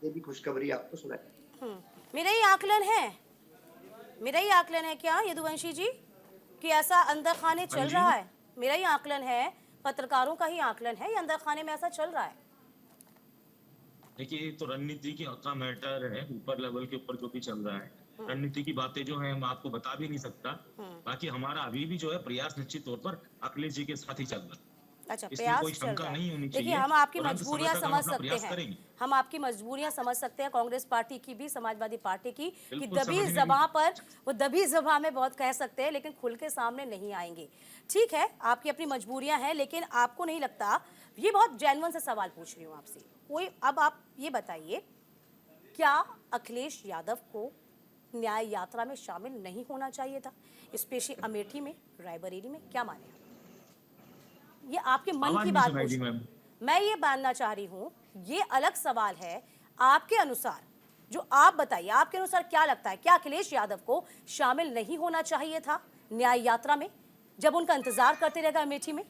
ये भी खुशखबरी आपको सुनाएंगे। मेरा ही आकलन है क्या यदुवंशी जी कि ऐसा अंदर खाने चल रहा है? मेरा ही आकलन है, पत्रकारों का ही आकलन है, ये अंदर खाने में ऐसा चल रहा है। देखिए, तो रणनीति का मैटर है, ऊपर लेवल के ऊपर जो भी चल रहा है, रणनीति की बातें जो है मैं आपको बता भी नहीं सकता। बाकी हमारा अभी भी जो है प्रयास निश्चित तौर पर अखिलेश जी के साथ ही चल रहा है। अच्छा, प्रयास कोई चल शंका रहा नहीं है। होनी देखिए, चाहिए। हम आपकी और अंत मजबूरियां समय तक समझ अपना सकते प्रयास हैं, करेंगे। हम आपकी मजबूरियां समझ सकते हैं, कांग्रेस पार्टी की भी, समाजवादी पार्टी की, कि बिल्कुल दबी समझने जबां पर वो दबी जबां में बहुत कह सकते हैं लेकिन खुल के सामने नहीं आएंगे। ठीक है, आपकी अपनी मजबूरियां हैं, लेकिन आपको नहीं लगता, ये बहुत जेन्युइन से सवाल पूछ रही हूँ आपसे कोई, अब आप ये बताइए, क्या अखिलेश यादव को न्याय यात्रा में शामिल नहीं होना चाहिए था, स्पेशली अमेठी में, रायबरेली में? क्या माने आप? ये आपके मन आवाज की नहीं बात सुनाई दी पूछ, मैम। मैं ये जानना चाह रही हूँ, ये अलग सवाल है। आपके अनुसार, जो आप बताइए, आपके अनुसार क्या लगता है, क्या अखिलेश यादव को शामिल नहीं होना चाहिए था न्याय यात्रा में, जब उनका इंतजार करते रहेगा अमेठी में?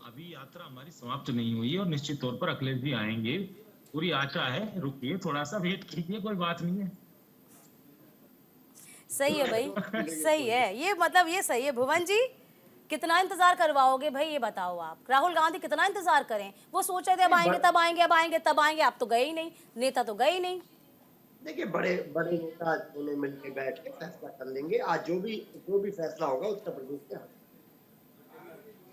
अभी यात्रा हमारी समाप्त नहीं हुई है और निश्चित तौर पर अखिलेश जी आएंगे, पूरी आशा है। रुकिए, थोड़ा सा वेट कीजिए, कोई बात नहीं है। सही है भाई, सही है ये, मतलब ये सही है। भुवन जी, कितना इंतजार करवाओगे भाई, ये बताओ आप। राहुल गांधी कितना इंतजार करें? वो सोच रहे थे अब आएंगे, तब आएंगे, अब आएंगे, तब आएंगे, आप तो गए ही नहीं, नेता तो गए ही नहीं। देखिए, बड़े बड़े नेता दोनों मिलकर बैठ के फैसला कर लेंगे। आज जो भी फैसला होगा उत्तर प्रदेश के हाथ।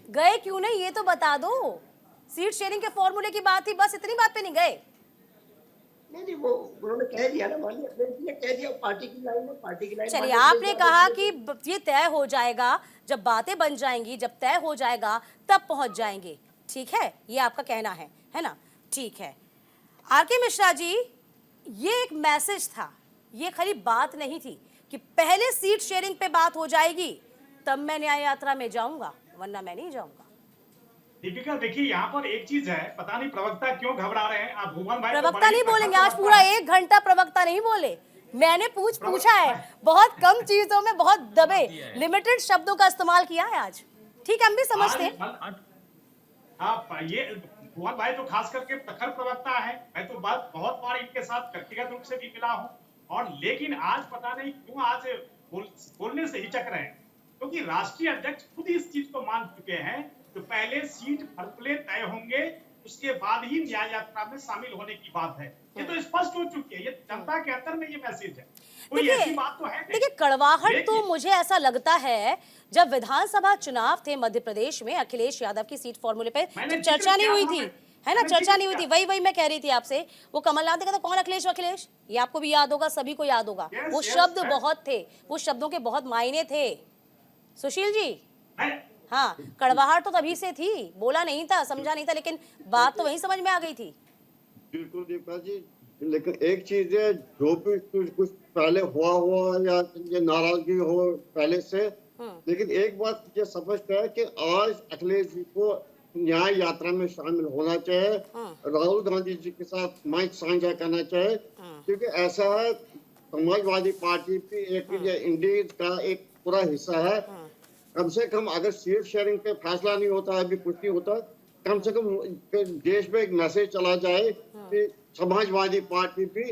गए क्यों नहीं, ये तो बता दो। सीट शेयरिंग के फॉर्मूले की बात थी, बस इतनी बात पे नहीं गए। नहीं, वो उन्होंने कह दिया ना, माननीय अखिलेश जी ने कह दिया, पार्टी की लाइन है, पार्टी की लाइन। चलिए, आपने कहा कि ये तय हो जाएगा, जब बातें बन जाएंगी, जब तय हो जाएगा तब पहुंच जाएंगे, ठीक है, ये आपका कहना है ना? ठीक है। आर.के. मिश्रा जी, ये एक मैसेज था, ये खाली बात नहीं थी कि पहले सीट शेयरिंग पे बात हो जाएगी तब मैं न्याय यात्रा में जाऊंगा, वरना मैं नहीं जाऊंगा। दीपिका, देखिए यहाँ पर एक चीज है, पता नहीं प्रवक्ता क्यों घबरा रहे हैं। आप भुवन भाई प्रवक्ता नहीं बोलेंगे आज, पूरा 1 घंटा प्रवक्ता नहीं बोले। मैंने पूछा है, बहुत कम चीजों में बहुत दबे, लिमिटेड शब्दों का इस्तेमाल किया है आज। ठीक है, हम भी समझते हैं। आप ये भुवन भाई तो खास करके प्रखर प्रवक्ता है, मैं तो बहुत बार इनके साथ व्यक्तिगत रूप से भी मिला हूँ, और लेकिन आज पता नहीं क्यों आज बोलने से हिचक रहे हैं, क्योंकि राष्ट्रीय अध्यक्ष खुद इस चीज को मान चुके हैं। तो पहले सीट फर्मुले तय होंगे, उसके बाद ही न्याय यात्रा में शामिल होने की बात है। ये तो स्पष्ट हो चुकी है, ये जनता के अंदर में ये मैसेज है, कोई ऐसी बात तो है नहीं। देखिए, कड़वाहट तो मुझे ऐसा लगता है, जब विधानसभा चुनाव थे मध्य प्रदेश में, अखिलेश यादव की सीट फॉर्मूले पे जब चर्चा नहीं हुई थी, है ना, चर्चा नहीं हुई थी, वही मैं कह रही थी आपसे। वो कमलनाथ ने कहा था, कौन अखिलेश अखिलेश, ये आपको भी याद होगा, सभी को याद होगा। वो शब्द बहुत थे, वो शब्दों के बहुत मायने थे। सुशील जी, हाँ, कड़वाहट तो तभी से थी, बोला नहीं था, समझा नहीं था, लेकिन बात तो वही समझ में आ गई थी। बिल्कुल दीपा जी, लेकिन एक चीज है, जो भी कुछ पहले हुआ या ये नाराजगी हो पहले से, लेकिन एक बात ये स्पष्ट है कि आज अखिलेश जी को न्याय यात्रा में शामिल होना चाहिए, राहुल गांधी जी के साथ माइक साझा करना चाहिए, क्योंकि ऐसा है, समाजवादी पार्टी की एक इंडिया का एक पूरा हिस्सा है। कम से कम अगर सीट शेयरिंग पे फैसला नहीं होता, अभी कुछ नहीं होता, कम से कम देश में एक मैसेज चला जाए कि समाजवादी पार्टी भी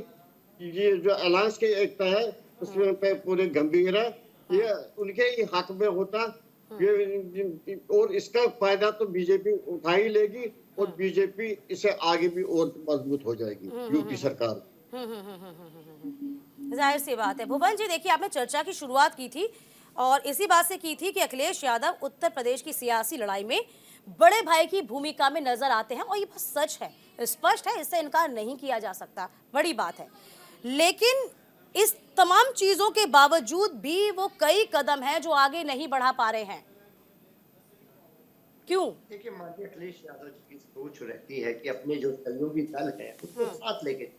ये जो अलायंस की एकता है उसमें पे पूरे गंभीर है, ये उनके ही हक में होता, ये और इसका फायदा तो बीजेपी उठा ही लेगी, और बीजेपी इससे आगे भी और मजबूत हो जाएगी, यूपी सरकार। जाहिर सी बात है। भुवन जी, देखिए, आपने चर्चा की शुरुआत की थी और इसी बात से की थी कि अखिलेश यादव उत्तर प्रदेश की सियासी लड़ाई में बड़े भाई की भूमिका में नजर आते हैं, और ये बात सच है, स्पष्ट है, इससे इनकार नहीं किया जा सकता, बड़ी बात है। लेकिन इस तमाम चीजों के बावजूद भी वो कई कदम हैं जो आगे नहीं बढ़ा पा रहे हैं, क्यों? देखिए, माननीय अखिलेश यादव जी की सोच रहती है कि अपने जो सहयोगी दल है उसको साथ लेके,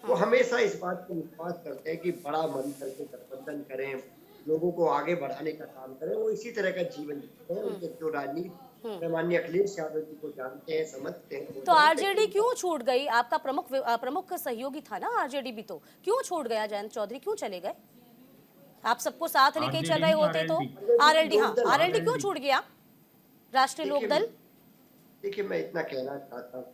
वो हमेशा इस बात को विश्वास करते हैं कि बड़ा मन करके गठबंधन करें, लोगों को आगे बढ़ाने का काम करें, वो इसी तरह का जीवन जीते हैं। उनके जो राजनीति माननीय अखिलेश यादव जी को जानते हैं, समझते हैं। तो आरजेडी क्यों छूट गई? आपका प्रमुख सहयोगी था ना आरजेडी भी, तो क्यों छूट गया? जयंत चौधरी क्यों चले गए? आप सबको साथ लेके चल रहे होते तो। आरएलडी, हाँ, आरएलडी क्यों छूट गया? राष्ट्रीय लोकदल। देखिए, मैं इतना कहना चाहता हूँ,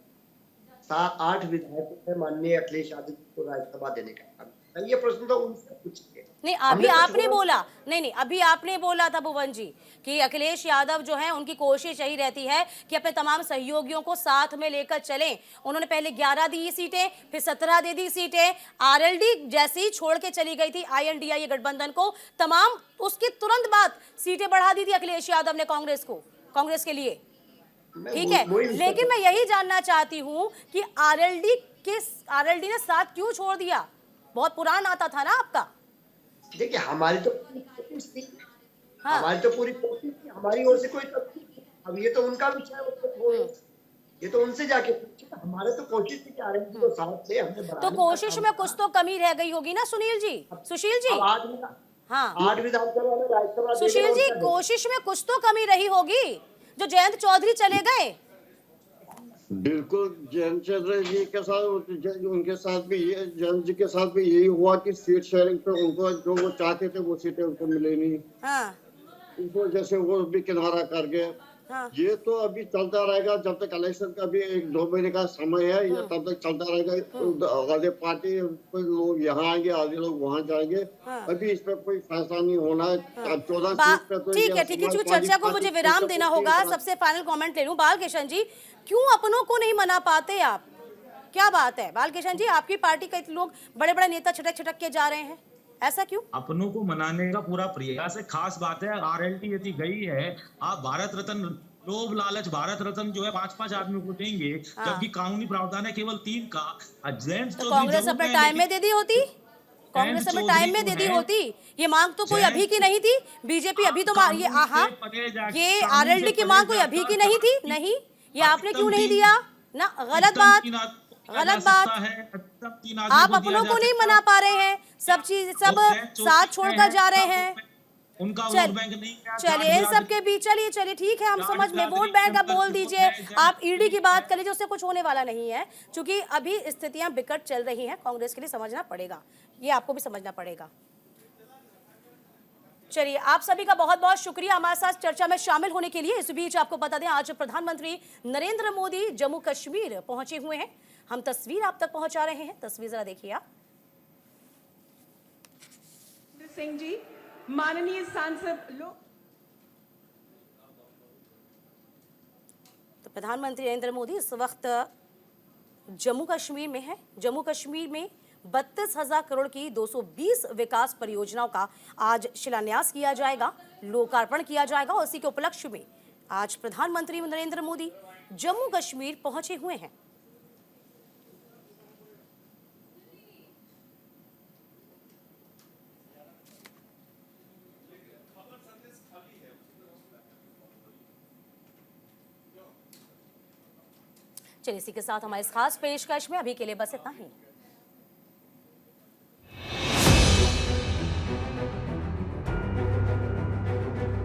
7-8 विधायकों ने माननीय अखिलेश यादव जी को राज्यसभा देने का काम, ये प्रश्न तो उनसे पूछिए। नहीं, अभी आपने बोला, नहीं, अभी आपने बोला था भुवन जी कि अखिलेश यादव जो हैं उनकी कोशिश यही रहती है कि अपने तमाम सहयोगियों को साथ में लेकर चलें। उन्होंने पहले 11 दी सीटें, फिर 17 दे दी सीटें। आरएलडी जैसे ही छोड़ के चली गई थी INDIA गठबंधन को, तमाम उसके तुरंत बाद सीटें बढ़ा दी थी अखिलेश यादव ने कांग्रेस के लिए, ठीक है। लेकिन मैं यही जानना चाहती हूँ कि आरएलडी ने साथ क्यों छोड़ दिया? बहुत पुराना आता था ना आपका। देखिए, हमारी तो कोशिश थी, हमारी तो पूरी कोशिश थी, हमारी ओर से कोई तकलीफ, अब ये तो उनका विषय है। ये तो उनसे जाके पूछे, हमारे तो कोशिश थी कि आरएलडी को साथ थे, हमने तो बढ़ाने का कोशिश काम में किया। कुछ तो कमी रह गई होगी ना सुशील जी? सुशील जी, अब हाँ 8 विधानसभा में राज्यसभा देने सुशील और जी, क्या देने? कोशिश में कुछ तो कमी रही होगी जो जयंत चौधरी चले गए। बिल्कुल जयंत चौधरी जी के साथ उनके साथ भी जयंत जी के साथ भी यही हुआ कि सीट शेयरिंग पे उनको जो वो चाहते थे वो सीटें उनको मिले नहीं, हाँ इस वजह से वो भी किनारा कर गए। हाँ ये तो अभी चलता रहेगा जब तक इलेक्शन का भी 1-2 महीने का समय है, ये तब तक चलता रहेगा। आधे पार्टी कोई लोग यहाँ आएंगे, आधे लोग वहाँ जाएंगे। हाँ। अभी इस पे कोई फैसला नहीं होना है। अब 14 सीट पे तो ठीक ये है, क्योंकि चर्चा को मुझे विराम देना होगा। सबसे फाइनल कमेंट ले लूं, बालकिशन जी, क्यों अपनों को नहीं मना पाते आप? क्या बात है बालकिशन जी, आपकी पार्टी के लोग बड़े बड़े नेता छटक छटक के जा रहे हैं, ऐसा क्यों? अपनों को मनाने का पूरा प्रयास है। खास बात है आरएलटी यदि गई है, आप भारत रत्न लोभ लालच भारत रत्न जो है 5-5 आदमी को देंगे, जबकि कानूनी प्रावधान है केवल 3 का। जयंत तो चौधरी कांग्रेस जरूर अपने है, टाइम में लेकिन दे दी होती, कांग्रेस अपने टाइम में दे दी होती। ये मांग तो कोई अभी की नहीं थी, बीजेपी अभी तो ये हाँ ये आरएलडी की मांग कोई अभी की नहीं थी। नहीं, ये आपने क्यों नहीं दिया ना? गलत बात, गलत बात। आप अपनों को नहीं मना पा रहे हैं, सब चीज सब साथ छोड़कर जा रहे हैं। उनका चल- वोट बैंक नहीं गया, चलिए इन सबके बीच चलिए ठीक है, हम समझ में वोट बैंक का बोल दीजिए, आप ईडी की बात कर लीजिए, उससे कुछ होने वाला नहीं है, क्योंकि अभी स्थितियां बिकट चल रही हैं। कांग्रेस के लिए समझना पड़ेगा, ये आपको भी समझना पड़ेगा। चलिए, आप सभी का बहुत बहुत शुक्रिया हमारे साथ चर्चा में शामिल होने के लिए। इस बीच आपको बता दें, आज प्रधानमंत्री नरेंद्र मोदी जम्मू कश्मीर पहुंचे हुए हैं। हम तस्वीर आप तक पहुंचा रहे हैं, तस्वीर जरा देखिए आप। सिंह जी, माननीय सांसद लोग, तो प्रधानमंत्री नरेंद्र मोदी इस वक्त जम्मू कश्मीर में है। जम्मू कश्मीर में 32,000 करोड़ की 220 विकास परियोजनाओं का आज शिलान्यास किया जाएगा, लोकार्पण किया जाएगा, और इसी के उपलक्ष्य में आज प्रधानमंत्री नरेंद्र मोदी जम्मू कश्मीर पहुंचे हुए हैं। चलिए, इसी के साथ हमारे इस खास पेशकश में अभी के लिए बस इतना ही।